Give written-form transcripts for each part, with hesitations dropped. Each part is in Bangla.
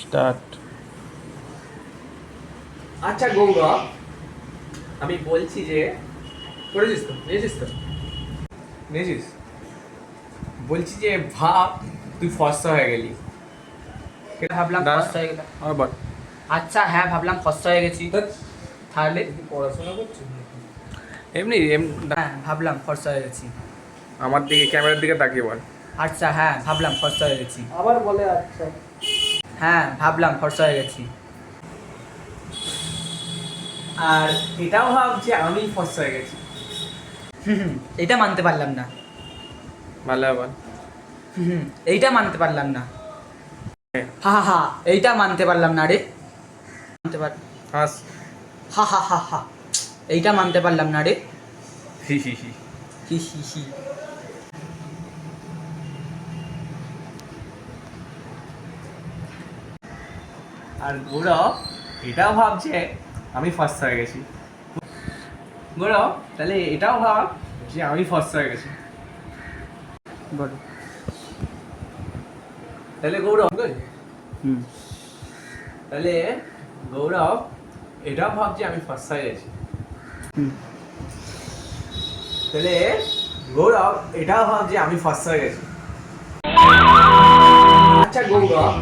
স্টার্ট। আচ্ছা গৌরব, আমি বলছি যে করেছিস তো, নিয়েছিস বলছি যে ভাব তুই ফর্সা হয়ে গেলি। ভাবলাম দাঁড়া। ফর্সা হয়ে গেলাম। আবার আচ্ছা হ্যাঁ, ভাবলাম ফর্সা হয়ে গেছি। তাহলে পড়াশোনা করছিস? এমনি হ্যাঁ, ভাবলাম ফর্সা হয়ে গেছি। আমার দিকে, ক্যামেরার দিকে তাকিয়ে বল। আচ্ছা হ্যাঁ, ভাবলাম ফর্সা হয়ে গেছি। আবার বলে আচ্ছা। হ্যাঁ, ভাবলাম ফর্সা হয়ে গেছি। আর এটাও ভাব যে আমি ফর্সা হয়ে গেছি। এইটা মানতে পারলাম না। ভালো বল। এইটা মানতে পারলাম না। হা হা হা, এইটা মানতে পারলাম না রে। মানতে পার হাস। হা হা হা হা, এইটা মানতে পারলাম না রে। হি হি হি। হি হি হি। আর গৌরব এটাও ভাবছে আমি ফর্সা হয়ে গেছি। গৌরব তাহলে এটাও ভাব যে আমি ফর্সা হয়ে গেছি। বলো। তাহলে গৌরব হুম। তাহলে গৌরব এটাও ভাব যে আমি ফর্সা হয়ে গেছি। হুম। তাহলে গৌরব এটাও ভাব যে আমি ফর্সা হয়ে গেছি। আচ্ছা গৌরব,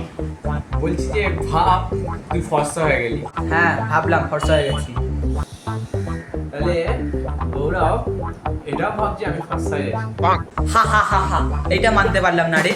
বলছি যে ভাব তুই ফর্সা হয়ে গেলি। হ্যাঁ, ভাবলাম ফর্সা হয়ে গেছি। তাহলে গৌরব এটাও ভাব যে আমি ফর্সা হয়ে গেছি। হা হা হা হা, এইটা মানতে পারলাম না রে।